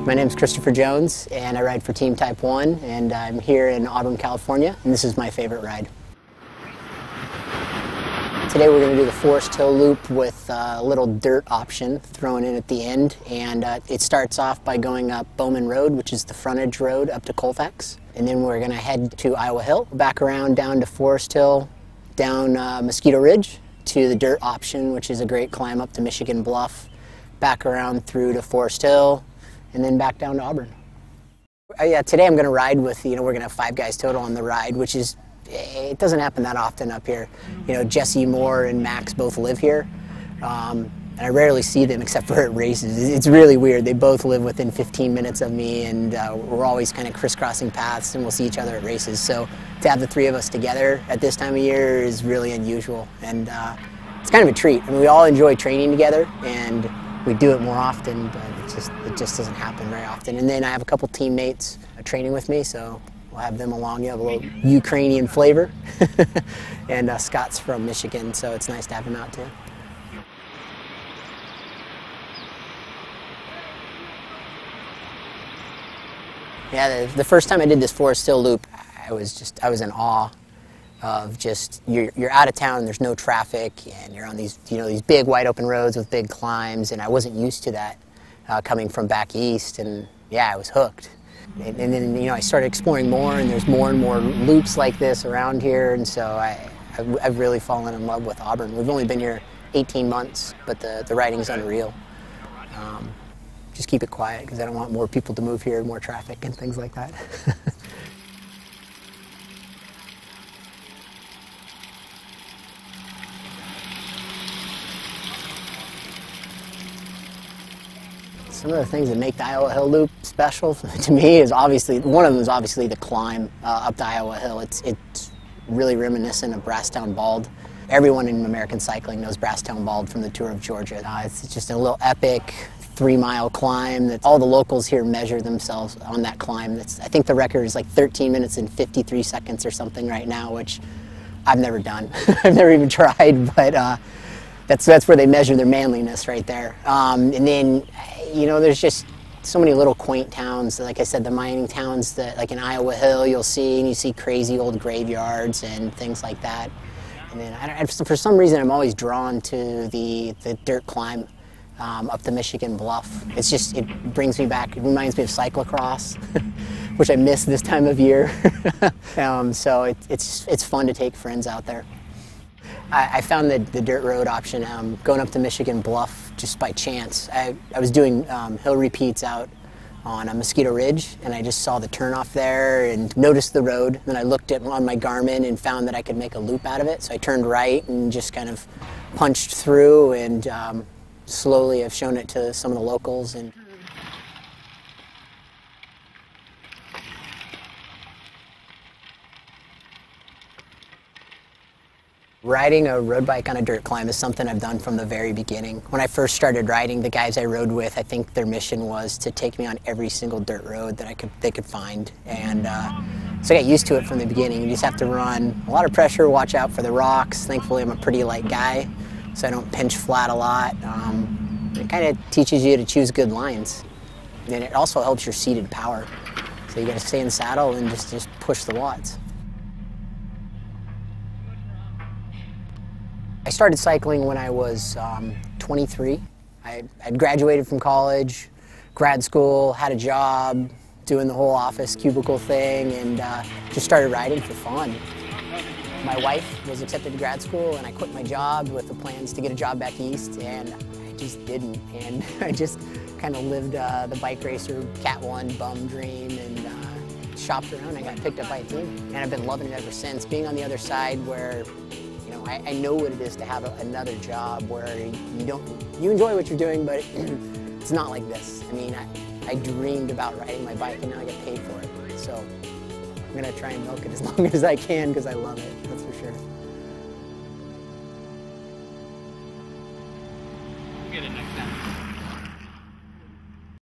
My name is Christopher Jones, and I ride for Team Type 1, and I'm here in Auburn, California, and this is my favorite ride. Today we're going to do the Forest Hill Loop with a little dirt option thrown in at the end, and it starts off by going up Bowman Road, which is the frontage road up to Colfax, and then we're going to head to Iowa Hill, back around down to Forest Hill, down Mosquito Ridge to the dirt option, which is a great climb up to Michigan Bluff, back around through to Forest Hill, and then back down to Auburn. Yeah, today I'm going to ride with, we're going to have 5 guys total on the ride, which is, it doesn't happen that often up here. Jesse Moore and Max both live here, and I rarely see them except for at races. It's really weird. They both live within 15 minutes of me, and we're always kind of crisscrossing paths, and we'll see each other at races. So to have the 3 of us together at this time of year is really unusual, and it's kind of a treat. I mean, we all enjoy training together, and we do it more often, but it just doesn't happen very often. And then I have a couple teammates training with me, so we'll have them along. You have a little Ukrainian flavor, and Scott's from Michigan, so it's nice to have him out too. Yeah, the first time I did this Forest Hill Loop, I was in awe of just, you're out of town, there's no traffic, and you're on these, these big wide open roads with big climbs, and I wasn't used to that coming from back east, and yeah, I was hooked. And then, I started exploring more, and there's more and more loops like this around here, and so I've really fallen in love with Auburn. We've only been here 18 months, but the riding's unreal. Just keep it quiet, because I don't want more people to move here, more traffic and things like that. Some of the things that make the Iowa Hill Loop special to me is one of them is obviously the climb up to Iowa Hill. It's really reminiscent of Brasstown Bald. Everyone in American cycling knows Brasstown Bald from the Tour of Georgia. It's just a little epic 3-mile climb that all the locals here measure themselves on that climb. I think the record is like 13 minutes and 53 seconds or something right now, which I've never done. I've never even tried, but that's where they measure their manliness right there. And then, there's just so many little quaint towns. Like I said, the mining towns that, like in Iowa Hill, you'll see, and you see crazy old graveyards and things like that. And then, for some reason, I'm always drawn to the dirt climb up the Michigan Bluff. It brings me back. It reminds me of cyclocross, which I miss this time of year. So it's fun to take friends out there. I found the dirt road option going up to Michigan Bluff just by chance. I was doing hill repeats out on a Mosquito Ridge, and I just saw the turnoff there and noticed the road. Then I looked on my Garmin and found that I could make a loop out of it. So I turned right and just kind of punched through, and slowly I've shown it to some of the locals. And riding a road bike on a dirt climb is something I've done from the very beginning. When I first started riding, the guys I rode with, I think their mission was to take me on every single dirt road that they could find. And so I got used to it from the beginning. You just have to run a lot of pressure, watch out for the rocks. Thankfully, I'm a pretty light guy, so I don't pinch flat a lot. It kind of teaches you to choose good lines. And it also helps your seated power. So you got to stay in the saddle and just push the watts. I started cycling when I was 23. I'd graduated from college, grad school, had a job, doing the whole office cubicle thing, and just started riding for fun. My wife was accepted to grad school, and I quit my job with the plans to get a job back east, and I just didn't. And I just kind of lived the bike racer Cat 1 bum dream, and shopped around. I got picked up by a team, and I've been loving it ever since. Being on the other side where I know what it is to have another job where you enjoy what you're doing, but it's not like this. I mean, I dreamed about riding my bike, and now I get paid for it. So I'm gonna try and milk it as long as I can, because I love it, that's for sure.